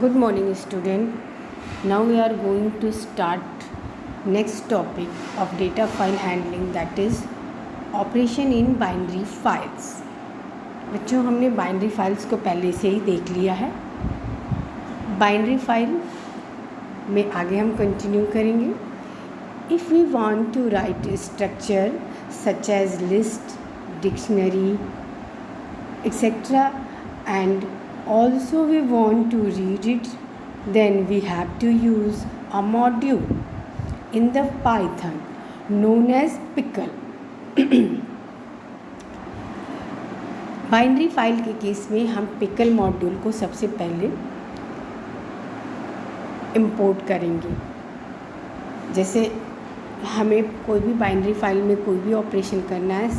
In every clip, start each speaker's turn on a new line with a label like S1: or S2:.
S1: Good morning, student. Now we are going to start next topic of data file handling, that is operation in binary files. बच्चों, हमने binary files को पहले से ही देख लिया है. बाइनरी फाइल में आगे हम कंटिन्यू करेंगे. If we want to write structure such as list, dictionary, etc. and also we want to read it, then we have to use a module in the Python known as pickle. Binary file के case में हम pickle module को सबसे पहले import करेंगे. जैसे हमें कोई भी बाइनरी फाइल में कोई भी ऑपरेशन करना है,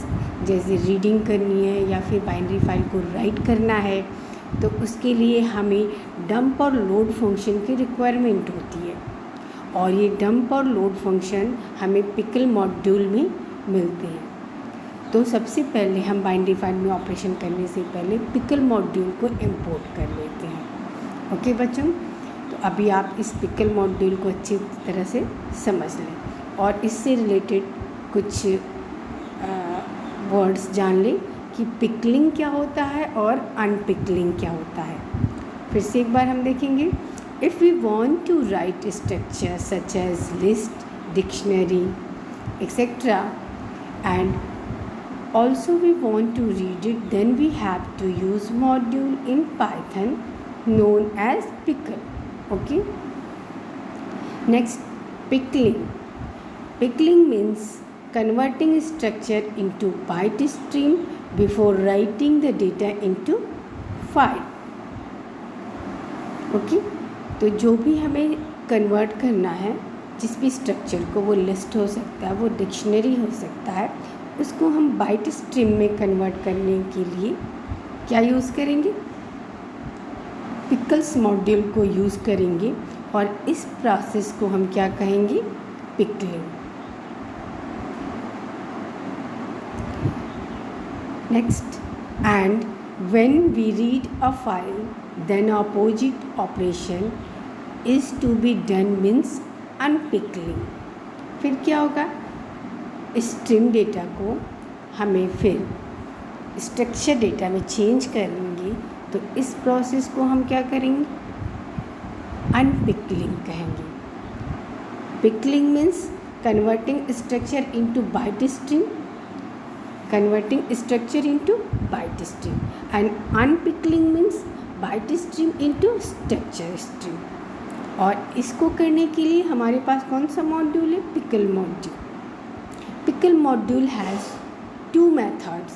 S1: जैसे रीडिंग करनी है या फिर बाइनरी फाइल को राइट करना है, तो उसके लिए हमें डंप और लोड फंक्शन की रिक्वायरमेंट होती है. और ये डंप और लोड फंक्शन हमें पिकल मॉड्यूल में मिलते हैं. तो सबसे पहले हम बाइनरी फाइल में ऑपरेशन करने से पहले पिकल मॉड्यूल को इंपोर्ट कर लेते हैं. ओके बच्चों, तो अभी आप इस पिकल मॉड्यूल को अच्छी तरह से समझ लें और इससे रिलेटेड कुछ वर्ड्स जान लें कि पिकलिंग क्या होता है और अनपिकलिंग क्या होता है. फिर से एक बार हम देखेंगे. If we want to write structure such as list, dictionary, etcetera and also we want to read it, then we have to use module in Python known as pickle. Okay, next, pickling. Pickling means converting structure into byte stream before writing the data into file. Okay, तो जो भी हमें convert करना है, जिस भी structure को, वो लिस्ट हो सकता है, वो डिक्शनरी हो सकता है, उसको हम बाइट स्ट्रीम में कन्वर्ट करने के लिए क्या यूज़ करेंगे? पिकल्स मॉड्यूल को यूज़ करेंगे. और इस प्रोसेस को हम क्या कहेंगे? Pickling. Next, and when we read a file then opposite operation is to be done means unpickling. फिर क्या होगा? स्ट्रिंग डेटा को हमें फिर स्ट्रक्चर डेटा में चेंज करेंगे, तो इस प्रोसेस को हम क्या करेंगे? अनपिकलिंग कहेंगे. Pickling means converting structure into byte stream, converting structure into byte stream, and unpickling means byte stream into structure stream. और इसको करने के लिए हमारे पास कौन सा मॉड्यूल है? Pickle module. Pickle module has two methods.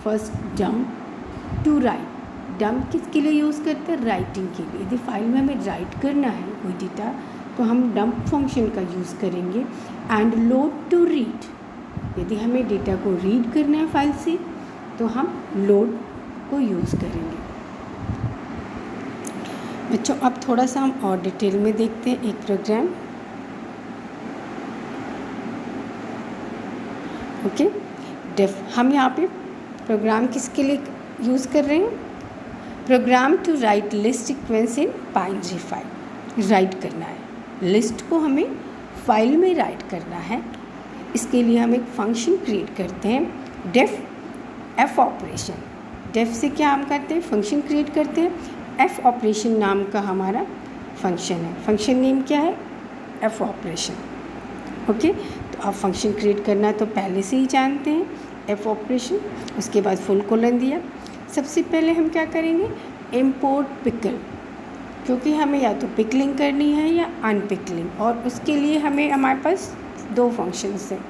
S1: First, dump to write. Dump किसके लिए यूज़ करते हैं? राइटिंग के लिए. यदि फाइल में हमें राइट करना है कोई डेटा, तो हम डंप फंक्शन का यूज़ करेंगे. And load to read. यदि हमें डेटा को रीड करना है फाइल से, तो हम लोड को यूज़ करेंगे. बच्चों, अब थोड़ा सा हम और डिटेल में देखते हैं एक प्रोग्राम. ओके, हम यहाँ पे प्रोग्राम किसके लिए यूज़ कर रहे हैं? Program to write list sequence in binary file. Write करना है, लिस्ट को हमें फाइल में राइट करना है. इसके लिए हम एक फंक्शन क्रिएट करते हैं, डेफ एफ ऑपरेशन. डेफ से क्या हम करते हैं? फंक्शन क्रिएट करते हैं. एफ ऑपरेशन नाम का हमारा फंक्शन है. फंक्शन नेम क्या है? F operation. ओके, आप फंक्शन क्रिएट करना तो पहले से ही जानते हैं, एफ ऑपरेशन. उसके बाद फुल कोलन दिया. सबसे पहले हम क्या करेंगे? इंपोर्ट पिकल, क्योंकि हमें या तो पिकलिंग करनी है या अनपिकलिंग. और उसके लिए हमारे पास दो फंक्शंस हैं,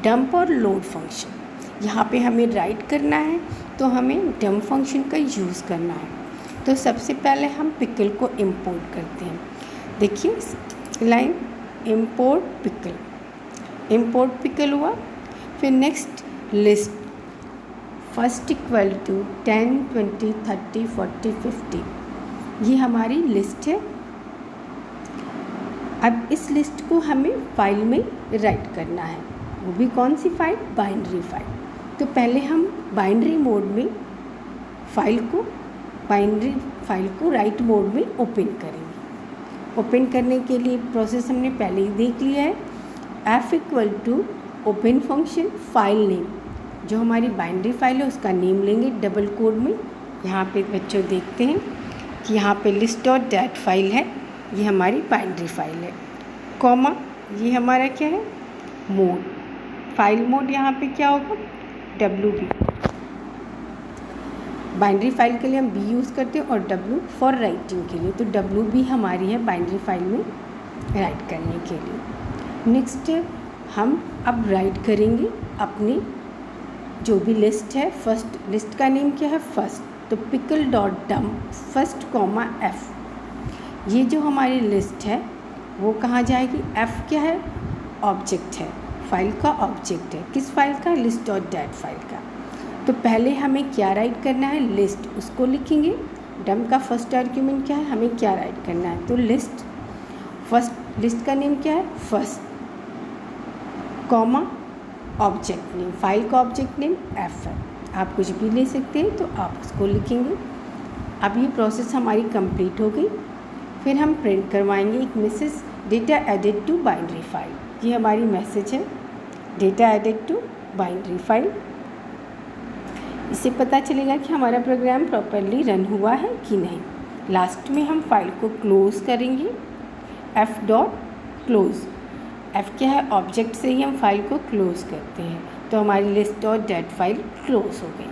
S1: डंप और लोड फंक्शन. यहाँ पे हमें राइट करना है, तो हमें डंप फंक्शन का यूज़ करना है. तो सबसे पहले हम पिकल को इंपोर्ट करते हैं. देखिए line, import pickle. Import pickle हुआ. फिर next, list. First equal to 10, 20, 30, 40, 50. ये हमारी लिस्ट है. अब इस लिस्ट को हमें फाइल में राइट करना है. वो भी कौन सी फाइल? Binary file. तो पहले हम बाइनरी मोड में बाइनरी फाइल को राइट मोड में ओपन करेंगे. ओपन करने के लिए प्रोसेस हमने पहले ही देख लिया है। F equal to open function file name, जो हमारी बाइनरी फाइल है उसका नेम लेंगे डबल कोड में। यहाँ पे बच्चों देखते हैं कि यहाँ पे list.dat फाइल है, ये हमारी बाइनरी फाइल है, कॉमा ये हमारा क्या है मोड, फाइल मोड यहाँ पे क्या होगा WB। बाइनरी फाइल के लिए हम B यूज़ करते हैं और W फॉर राइटिंग के लिए, तो WB हमारी है बाइनरी फाइल में राइट करने के लिए। नेक्स्ट हम अब राइट करेंगे अपनी जो भी लिस्ट है। फर्स्ट लिस्ट का नेम क्या है फर्स्ट, तो pickle dot dump first comma F, ये जो हमारी लिस्ट है वो कहाँ जाएगी। F क्या है ऑब्जेक्ट है, फाइल का ऑब्जेक्ट है, किस फाइल का list.dat फाइल का। तो पहले हमें क्या राइट करना है लिस्ट, उसको लिखेंगे। डम्प का फर्स्ट आर्ग्यूमेंट क्या है, हमें क्या राइट करना है, तो लिस्ट फर्स्ट, लिस्ट का नेम क्या है first comma object name, file का ऑब्जेक्ट नेम F है, आप कुछ भी ले सकते हैं तो आप उसको लिखेंगे। अब ये प्रोसेस हमारी कंप्लीट हो गई। फिर हम प्रिंट करवाएंगे एक message, data added to binary file, ये हमारी मैसेज है data added to binary file. इससे पता चलेगा कि हमारा प्रोग्राम प्रॉपरली रन हुआ है कि नहीं। लास्ट में हम फाइल को क्लोज़ करेंगे, F डॉट क्लोज़, F क्या है ऑब्जेक्ट से ही हम फाइल को क्लोज़ करते हैं, तो हमारी list.dat फाइल क्लोज़ हो गई।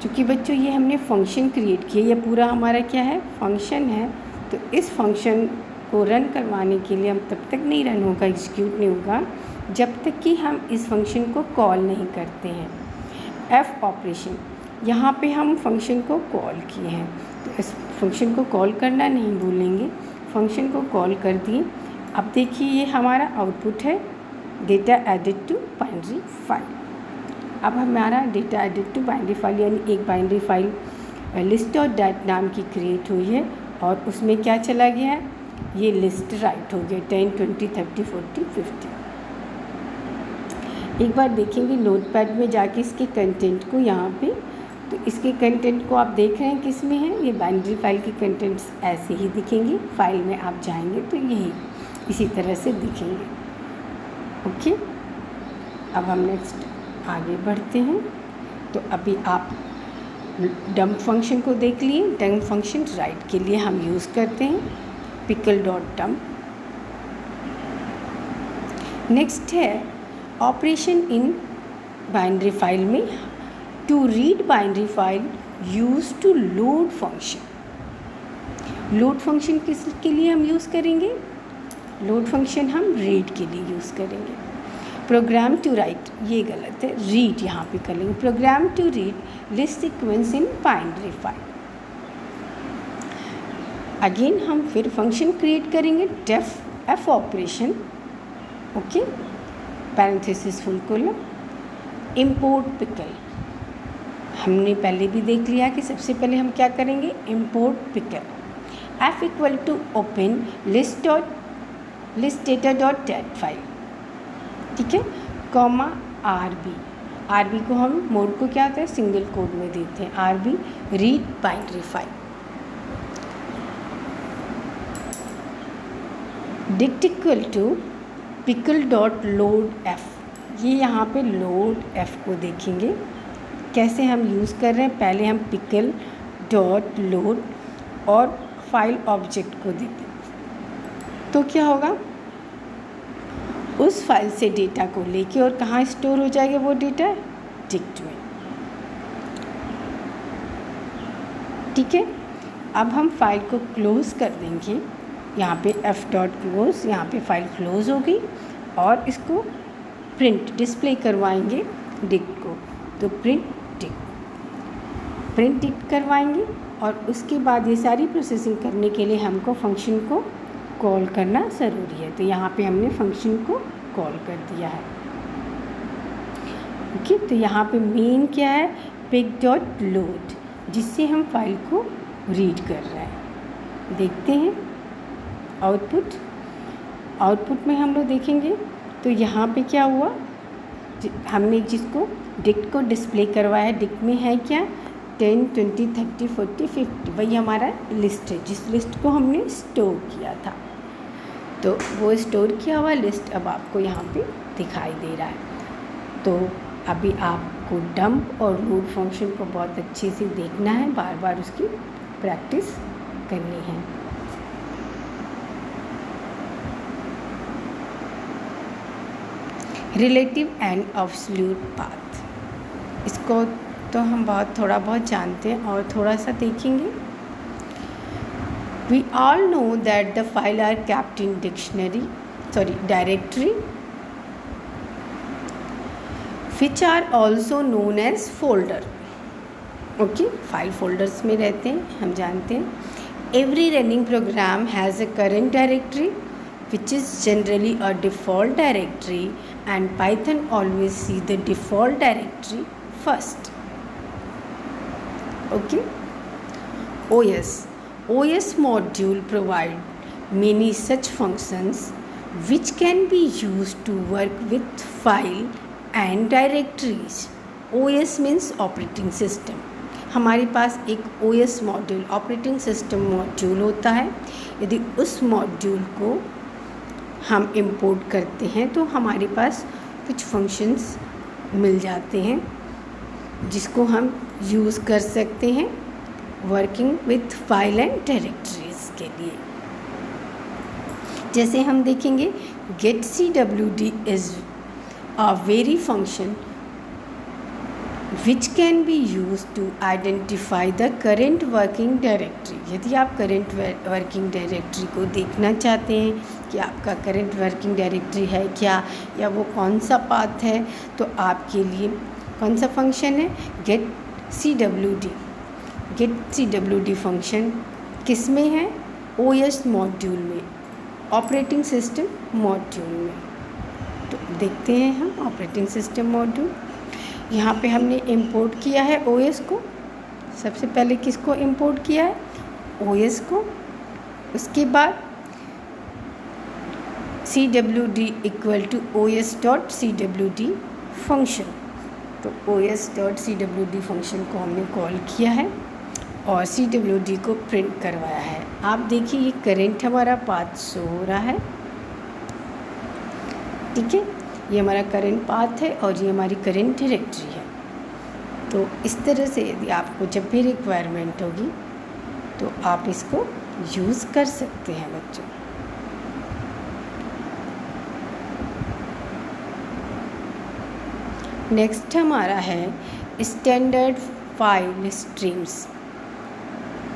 S1: क्योंकि बच्चों ये हमने फंक्शन क्रिएट किया, ये पूरा हमारा क्या है फंक्शन है, तो इस फंक्शन को रन करवाने के लिए हम तब तक नहीं रन होगा, एग्जीक्यूट नहीं होगा जब तक कि हम इस फंक्शन को कॉल नहीं करते हैं। F ऑपरेशन, यहाँ पे हम फंक्शन को कॉल किए हैं, तो इस फंक्शन को कॉल करना नहीं भूलेंगे, फंक्शन को कॉल कर दिए। अब देखिए ये हमारा आउटपुट है data added to binary file. अब हमारा data added to binary file यानी एक बाइनरी फाइल list.dat नाम की क्रिएट हुई है और उसमें क्या चला गया है, ये लिस्ट राइट हो गया 10, 20, 30, 40, 50। एक बार देखेंगे नोटपैड में जाके इसके कंटेंट को यहाँ पे, तो इसके कंटेंट को आप देख रहे हैं किस में है, ये बाइनरी फाइल के कंटेंट्स ऐसे ही दिखेंगे, फाइल में आप जाएंगे तो यही इसी तरह से दिखेंगे। ओके, अब हम नेक्स्ट आगे बढ़ते हैं। तो अभी आप डम्प फंक्शन को देख लिए, डम्प फंक्शन राइट के लिए हम यूज़ करते हैं पिकल डॉट डम्प। नेक्स्ट है ऑपरेशन इन बाइनरी फाइल में, to read binary file use to load function. Load function किसके लिए हम यूज़ करेंगे, लोड फंक्शन हम रीड के लिए यूज़ करेंगे। प्रोग्राम टू राइट, ये गलत है, रीड यहाँ पे कर लेंगे। Program to read list sequence in binary file. Again हम फिर फंक्शन क्रिएट करेंगे def F operation, okay, parenthesis full colon, import pickle. हमने पहले भी देख लिया कि सबसे पहले हम क्या करेंगे, import pickle. F equal to open list data dot dat file, ठीक है, कॉमा RB को हम मोड को क्या होता है सिंगल कोड में देते हैं, RB read binary file. Dict equal to pickle dot load F, ये यहाँ पे लोड F को देखेंगे कैसे हम यूज़ कर रहे हैं। पहले हम पिकल डॉट लोड और फाइल ऑब्जेक्ट को देते हैं, तो क्या होगा, उस फाइल से डेटा को लेके और कहाँ स्टोर हो जाएगा वो डेटा, डिक्ट में, ठीक है। अब हम फाइल को क्लोज़ कर देंगे, यहाँ पे F डॉट क्लोज़, यहाँ पे फाइल क्लोज़ हो गई और इसको प्रिंट डिस्प्ले करवाएंगे डिक्ट को, तो प्रिंट डिक्ट करवाएंगे। और उसके बाद ये सारी प्रोसेसिंग करने के लिए हमको फंक्शन को कॉल करना ज़रूरी है, तो यहाँ पे हमने फंक्शन को कॉल कर दिया है, ओके। तो यहाँ पे मेन क्या है, पिक डॉट लोड, जिससे हम फाइल को रीड कर रहे हैं। देखते हैं आउटपुट में हम लोग देखेंगे तो यहाँ पे क्या हुआ, हमने जिसको डिक्ट को डिस्प्ले करवाया, डिक्ट में है क्या 10, 20, 30, 40, 50, वही हमारा लिस्ट है जिस लिस्ट को हमने स्टोर किया था। तो वो स्टोर किया हुआ लिस्ट अब आपको यहाँ पे दिखाई दे रहा है। तो अभी आपको डंप और लोड फंक्शन को बहुत अच्छे से देखना है, बार बार उसकी प्रैक्टिस करनी है। रिलेटिव एंड एब्सोल्यूट पाथ, इसको तो हम थोड़ा बहुत जानते हैं और थोड़ा सा देखेंगे। We all know that the file are kept in directory, which are also known as folder. Okay, file folders में रहते हैं, हम जानते हैं। Every running program has a current directory, which is generally a default directory, and Python always see the default directory first. Okay, OS module provide many such functions which can be used to work with file and directories. OS means operating system. हमारे पास एक OS module operating system module होता है। यदि उस module को हम import करते हैं तो हमारे पास कुछ फंक्शंस मिल जाते हैं जिसको हम यूज़ कर सकते हैं working with file and directories के लिए। जैसे हम देखेंगे get CWD is a very function which can be use to identify the current working directory. यदि आप करेंट वर्किंग डायरेक्टरी को देखना चाहते हैं कि आपका करेंट वर्किंग डायरेक्टरी है क्या या वो कौन सा पाथ है, तो आपके लिए कौन सा फंक्शन है get CWD। Get CWD function किस में है? OS मॉड्यूल में, ऑपरेटिंग सिस्टम मॉड्यूल में। तो देखते हैं हम ऑपरेटिंग सिस्टम मॉड्यूल। यहाँ पे हमने इंपोर्ट किया है OS को। सबसे पहले किसको इंपोर्ट किया है? OS को। उसके बाद CWD equal to OS.CWD function. तो OS.CWD फंक्शन को हमने कॉल किया है और CWD को प्रिंट करवाया है। आप देखिए ये करेंट हमारा पाथ शो हो रहा है, ठीक है, ये हमारा करेंट पाथ है और ये हमारी करेंट डायरेक्टरी है। तो इस तरह से यदि आपको जब भी रिक्वायरमेंट होगी तो आप इसको यूज़ कर सकते हैं बच्चों। नेक्स्ट हमारा है स्टैंडर्ड फाइल स्ट्रीम्स।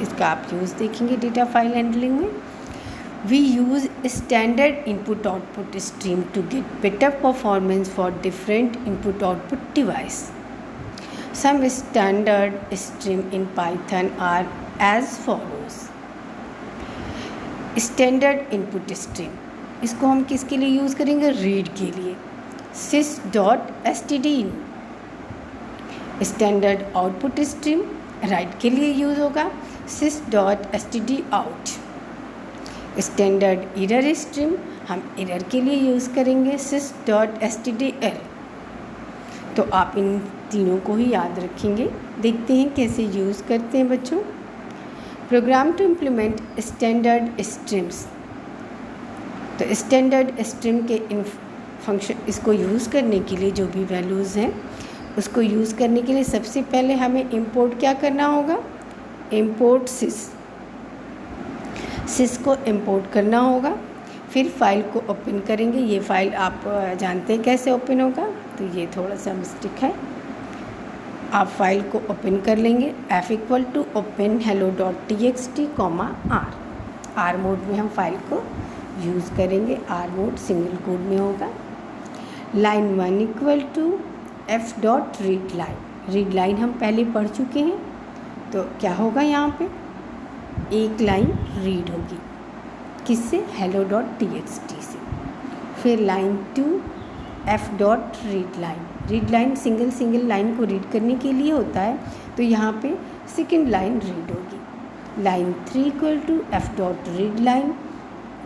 S1: इसका आप यूज़ देखेंगे डेटा फाइल हैंडलिंग में। We use standard input output stream to get better performance for different input output device. Some standard stream in Python are as follows. Standard input stream, इसको हम किसके लिए use करेंगे? Read के लिए, sys.stdin। Standard output stream right के लिए use होगा, sys.stdout। स्टैंडर्ड एरर स्ट्रीम हम एरर के लिए यूज़ करेंगे, sys.stderr। तो आप इन तीनों को ही याद रखेंगे। देखते हैं कैसे यूज़ करते हैं बच्चों। Program to implement standard streams. तो स्टैंडर्ड स्ट्रीम के इन फंक्शन इसको यूज़ करने के लिए जो भी वैल्यूज़ हैं उसको यूज़ करने के लिए सबसे पहले हमें इंपोर्ट क्या करना होगा? इंपोर्ट सिस को इंपोर्ट करना होगा। फिर फाइल को ओपन करेंगे। ये फाइल आप जानते हैं कैसे ओपन होगा, तो ये थोड़ा सा मिस्टेक है। आप फाइल को ओपन कर लेंगे, f equal to open hello.txt r mode में हम फाइल को यूज़ करेंगे। r मोड सिंगल कोड में होगा। Line 1 equal to f.read line. Read line हम पहले पढ़ चुके हैं, तो क्या होगा यहाँ पे? एक लाइन रीड होगी, किससे? hello.txt से। फिर line 2 f.read line. Read line single line को रीड करने के लिए होता है, तो यहाँ पे सेकेंड लाइन रीड होगी। Line 3 equal to f.read line,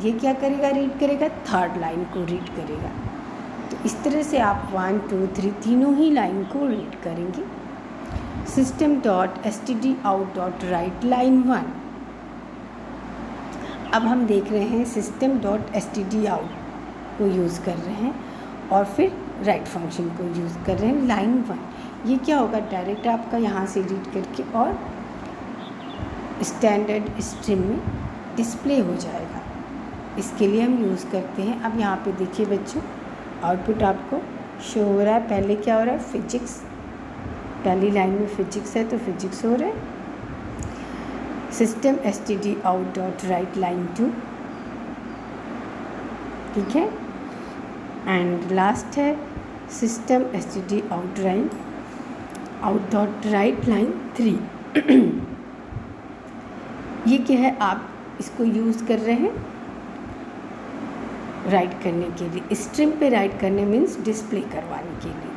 S1: ये क्या करेगा? रीड करेगा, थर्ड लाइन को रीड करेगा। तो इस तरह से आप 1 2 3 तीनों ही लाइन को रीड करेंगे। system.stdout.write line 1। अब हम देख रहे हैं system.stdout को यूज़ कर रहे हैं और फिर राइट फंक्शन को यूज़ कर रहे हैं लाइन 1। ये क्या होगा, डायरेक्ट आपका यहाँ से रीड करके और स्टैंडर्ड स्ट्रीम में डिस्प्ले हो जाएगा। इसके लिए हम यूज़ करते हैं। अब यहाँ पे देखिए बच्चों, आउटपुट आपको शो हो रहा है। पहले क्या हो रहा है, फिजिक्स, पहली लाइन में फिजिक्स है तो फिजिक्स हो रहा है। system stdout dot right line 2, ठीक है। एंड लास्ट है system stdout dot right line 3। ये क्या है, आप इसको यूज़ कर रहे हैं राइट करने के लिए, स्ट्रीम पे राइट करने मीन्स डिस्प्ले करवाने के लिए।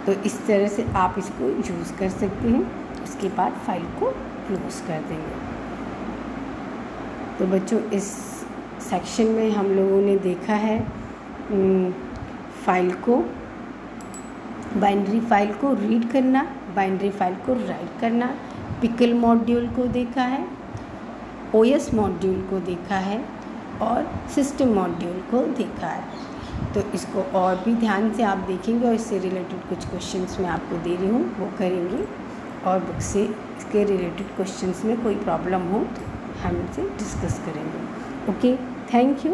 S1: तो इस तरह से आप इसको यूज़ कर सकते हैं। उसके बाद फाइल को क्लोज कर देंगे। तो बच्चों इस सेक्शन में हम लोगों ने देखा है फाइल को, बाइनरी फाइल को रीड करना, बाइनरी फाइल को राइट करना, पिकल मॉड्यूल को देखा है, ओएस मॉड्यूल को देखा है और सिस्टम मॉड्यूल को देखा है। तो इसको और भी ध्यान से आप देखेंगे और इससे रिलेटेड कुछ क्वेश्चंस मैं आपको दे रही हूँ वो करेंगे, और बुक से इसके रिलेटेड क्वेश्चंस में कोई प्रॉब्लम हो तो हम इसे डिस्कस करेंगे। Okay, thank you.